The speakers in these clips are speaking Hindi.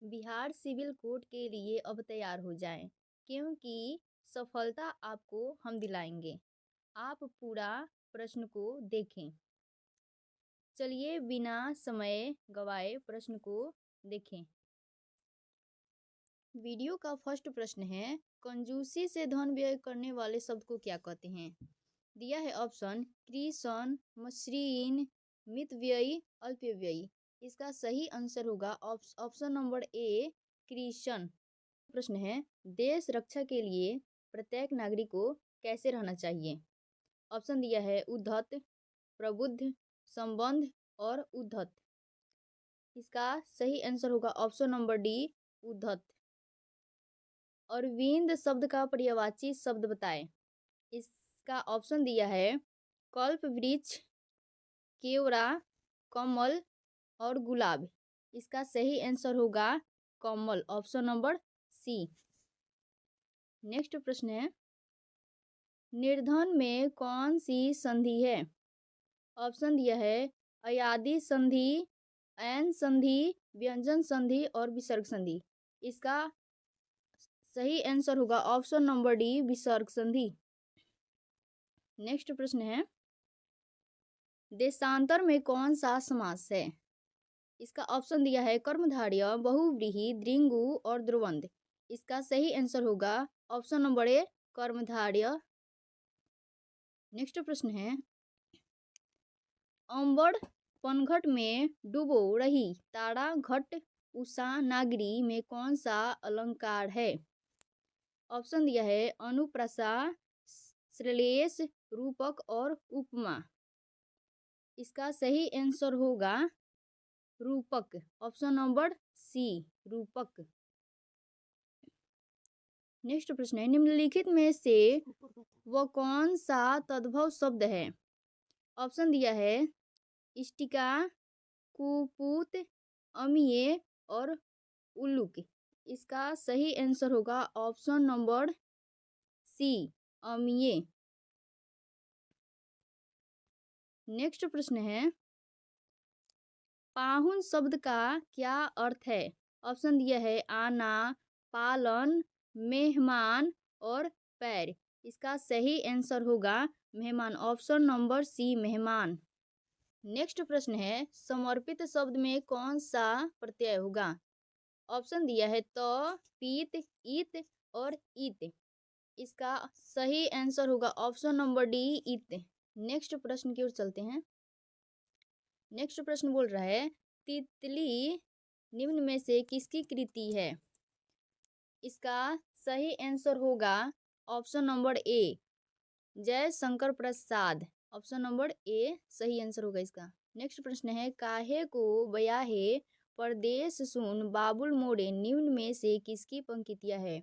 बिहार सिविल कोड के लिए अब तैयार हो जाएं, क्योंकि सफलता आपको हम दिलाएंगे। आप पूरा प्रश्न को देखें। चलिए बिना समय गवाए प्रश्न को देखें। वीडियो का फर्स्ट प्रश्न है, कंजूसी से धन व्यय करने वाले शब्द को क्या कहते हैं? दिया है ऑप्शन कृषण, मसृण, मितव्ययी, अल्पव्ययी। इसका सही आंसर होगा ऑप्शन नंबर ए, कृषण। प्रश्न है, देश रक्षा के लिए प्रत्येक नागरिक को कैसे रहना चाहिए? ऑप्शन दिया है उद्धत, प्रबुद्ध, संबंध और उद्धत। इसका सही आंसर होगा ऑप्शन नंबर डी, उद्धत। अरविंद शब्द का पर्यायवाची शब्द बताएं। इसका ऑप्शन दिया है कल्प वृक्ष, केवड़ा, कमल और गुलाब। इसका सही आंसर होगा कमल, ऑप्शन नंबर सी। नेक्स्ट प्रश्न है, निर्धन में कौन सी संधि है? ऑप्शन दिया है अयादि संधि, ऐन संधि, व्यंजन संधि और विसर्ग संधि। इसका सही आंसर होगा ऑप्शन नंबर डी, विसर्ग संधि। नेक्स्ट प्रश्न है, देशांतर में कौन सा समास है? इसका ऑप्शन दिया है कर्मधारय, बहुव्रीहि, द्विगु और द्वंद्व। इसका सही आंसर होगा ऑप्शन नंबर ए, कर्मधारय। नेक्स्ट प्रश्न है, अंबड़ पनघट में डूबो रही तारा घट उषा नागरी में कौन सा अलंकार है? ऑप्शन दिया है अनुप्रासा, श्लेष, रूपक और उपमा। इसका सही आंसर होगा रूपक, ऑप्शन नंबर सी, रूपक। नेक्स्ट प्रश्न है, निम्नलिखित में से वह कौन सा तद्भव शब्द है? ऑप्शन दिया है इष्टिका, कुपूत, अमीय और उल्लूक। इसका सही आंसर होगा ऑप्शन नंबर सी, अमीय। नेक्स्ट प्रश्न है, पाहुन शब्द का क्या अर्थ है? ऑप्शन दिया है आना, पालन, मेहमान और पैर। इसका सही आंसर होगा मेहमान, ऑप्शन नंबर सी, मेहमान। नेक्स्ट प्रश्न है, समर्पित शब्द में कौन सा प्रत्यय होगा? ऑप्शन दिया है तो, पीत, इत और इत। इसका सही आंसर होगा ऑप्शन नंबर डी, इत। नेक्स्ट प्रश्न की ओर चलते हैं। नेक्स्ट प्रश्न बोल रहा है, तितली निम्न में से किसकी कृति है? इसका सही आंसर होगा ऑप्शन नंबर ए, जय Shankar Prasad. Option number A सही आंसर होगा इसका। नेक्स्ट प्रश्न है, काहे को बयाहे परदेश सुन बाबुल मोड़े निम्न में से किसकी पंक्तियां है?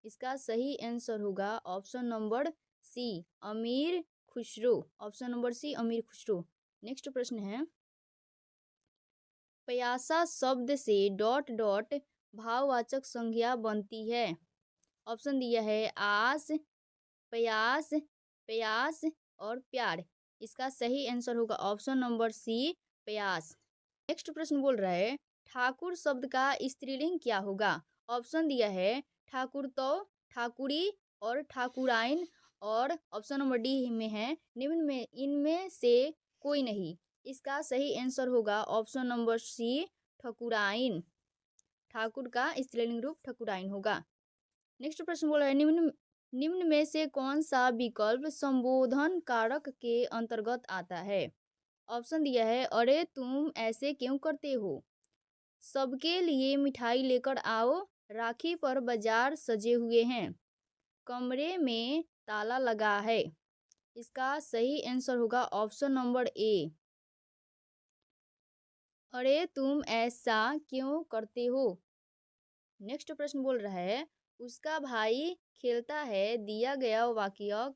इसका सही आंसर होगा ऑप्शन नंबर सी, अमीर खुसरो। ऑप्शन नंबर सी, अमीर खुसरो। नेक्स्ट प्रश्न है, प्यासा शब्द से डॉट डॉट भाववाचक संज्ञा बनती है। ऑप्शन दिया है आस, प्यास, प्यास और प्यार। इसका सही आंसर होगा ऑप्शन नंबर सी, प्यास। नेक्स्ट प्रश्न बोल रहा है, ठाकुर शब्द का स्त्रीलिंग क्या होगा? ऑप्शन दिया है ठाकुर तो, ठाकुरी और ठाकुराइन। और ऑप्शन नंबर डी में है निम्न में इनमें से कोई नहीं। इसका सही आंसर होगा ऑप्शन नंबर सी, ठकुराइन। ठाकुर का स्त्रीलिंग रूप ठकुराइन होगा। नेक्स्ट प्रश्न बोल रहा है, निम्न में से कौन सा विकल्प संबोधन कारक के अंतर्गत आता है? ऑप्शन दिया है अरे तुम ऐसे क्यों करते हो, सबके लिए मिठाई लेकर आओ, राखी पर बाजार सजे हुए हैं, कमरे में ताला लगा है। इसका सही आंसर होगा ऑप्शन नंबर ए, अरे तुम ऐसा क्यों करते हो। नेक्स्ट प्रश्न बोल रहा है, उसका भाई खेलता है दिया गया वाक्य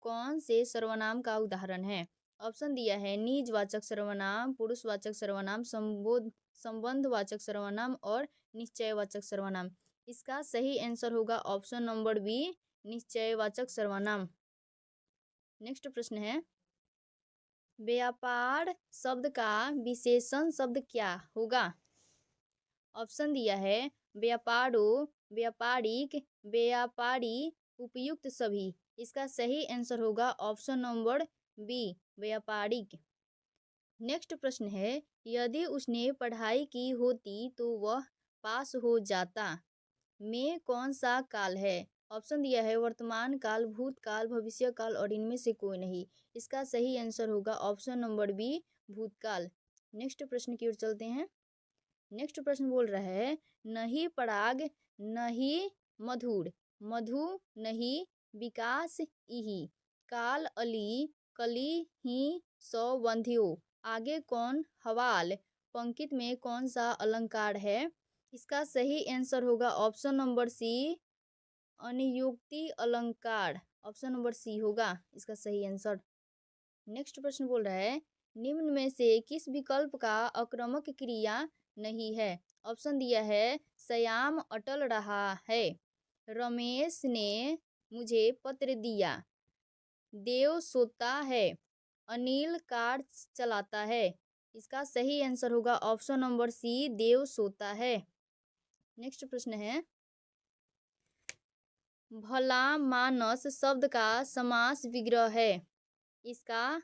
कौन से सर्वनाम का उदाहरण है? ऑप्शन दिया है निजवाचक सर्वनाम, पुरुषवाचक सर्वनाम, संबंधवाचक सर्वनाम और निश्चयवाचक सर्वनाम। इसका सही आंसर होगा ऑप्शन नंबर बी, निश्चयवाचक सर्वनाम। नेक्स्ट प्रश्न है, व्यापार शब्द का विशेषण शब्द क्या होगा? ऑप्शन दिया है व्यापारो, व्यापारिक, व्यापारी, उपयुक्त सभी। इसका सही आंसर होगा ऑप्शन नंबर बी, व्यापारिक। नेक्स्ट प्रश्न है, यदि उसने पढ़ाई की होती तो वह पास हो जाता में कौन सा काल है? ऑप्शन दिया है वर्तमान काल, भूतकाल, भविष्य काल और इनमें से कोई नहीं। इसका सही आंसर होगा ऑप्शन नंबर बी, भूतकाल। नेक्स्ट प्रश्न की ओर चलते हैं। नेक्स्ट प्रश्न बोल रहा है, नहीं पराग नहीं मधुर, मधु नहीं विकास इही, काल अली कली ही सौ बंध्यो, आगे कौन हवाल, पंक्ति में कौन सा अलंकार है? इसका सही आंसर होगा ऑप्शन नंबर सी, अनियुक्ति अलंकार। ऑप्शन नंबर सी होगा इसका सही आंसर। नेक्स्ट प्रश्न बोल रहा है, निम्न में से किस विकल्प का आक्रामक क्रिया नहीं है? ऑप्शन दिया है श्याम अटल रहा है, रमेश ने मुझे पत्र दिया, देव सोता है, अनिल कार चलाता है। इसका सही आंसर होगा ऑप्शन नंबर सी, देव सोता है। नेक्स्ट प्रश्न है, भला मानस शब्द का समास विग्रह है। इसका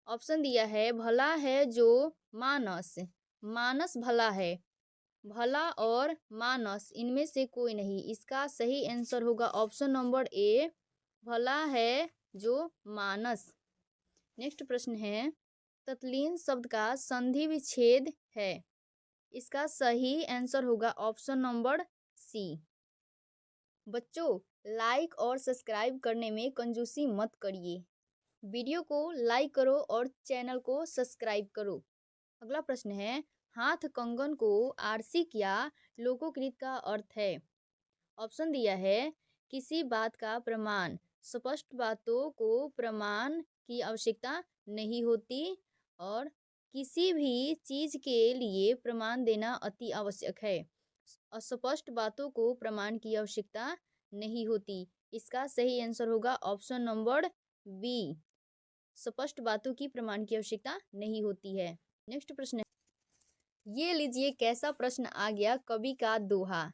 ऑप्शन दिया है भला है जो मानस, मानस भला है, भला और मानस इनमें से कोई नहीं। इसका सही आंसर होगा ऑप्शन नंबर ए, भला है जो मानस। नेक्स्ट प्रश्न है, तत्लीन शब्द का संधि विच्छेद है। इसका सही आंसर होगा ऑप्शन नंबर सी। बच्चों, लाइक और सब्सक्राइब करने में कंजूसी मत करिए। वीडियो को लाइक करो और चैनल को सब्सक्राइब करो। अगला प्रश्न है, हाथ कंगन को आर्षिक या लोकोकृत का अर्थ है। ऑप्शन दिया है किसी बात का प्रमाण, स्पष्ट बातों को प्रमाण की आवश्यकता नहीं होती और किसी भी चीज के लिए प्रमाण देना अति आवश्यक है। अस्पष्ट बातों को प्रमाण की आवश्यकता नहीं होती। इसका सही आंसर होगा ऑप्शन नंबर बी, स्पष्ट बातों की प्रमाण की आवश्यकता नहीं होती है। नेक्स्ट प्रश्न है, ये लीजिए कैसा प्रश्न आ गया, कवि का दोहा।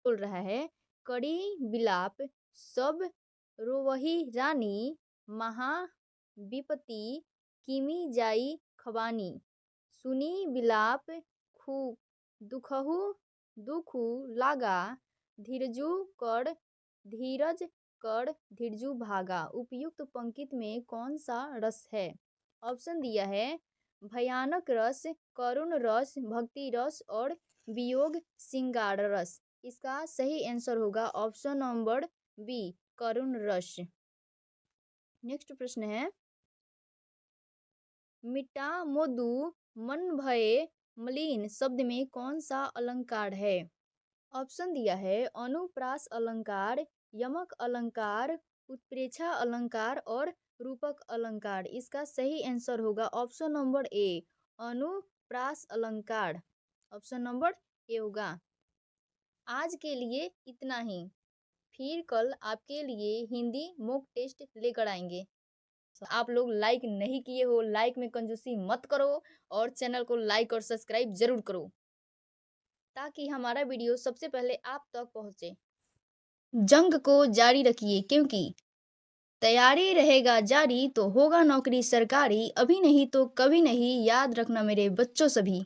बोल रहा है, कड़ी बिलाप सब रोवही रानी, महा विपति किमी जाई खबानी, सुनी बिलाप खू दुखहु दुखु लागा, धीरजु कर धीरज कर धीरजु भागा। उपयुक्त पंक्ति में कौन सा रस है? ऑप्शन दिया है भयानक रस, करुण रस, भक्ति रस और वियोग श्रृंगार रस। इसका सही आंसर होगा ऑप्शन नंबर बी, करुण रस। नेक्स्ट प्रश्न है, मिटा मोदू मन भये मलिन शब्द में कौन सा अलंकार है? ऑप्शन दिया है अनुप्रास अलंकार, यमक अलंकार, उत्प्रेक्षा अलंकार और रूपक अलंकार। इसका सही आंसर होगा ऑप्शन नंबर ए, अनुप्रास अलंकार। ऑप्शन नंबर ए होगा। आज के लिए इतना ही, फिर कल आपके लिए हिंदी मॉक टेस्ट लेकर आएंगे। आप लोग लाइक नहीं किए हो, लाइक में कंजूसी मत करो और चैनल को लाइक और सब्सक्राइब जरूर करो ताकि हमारा वीडियो सबसे पहले आप तक पहुंचे। जंग को जारी रखिए क्योंकि तैयारी रहेगा जारी तो होगा नौकरी सरकारी, अभी नहीं तो कभी नहीं, याद रखना मेरे बच्चों सभी।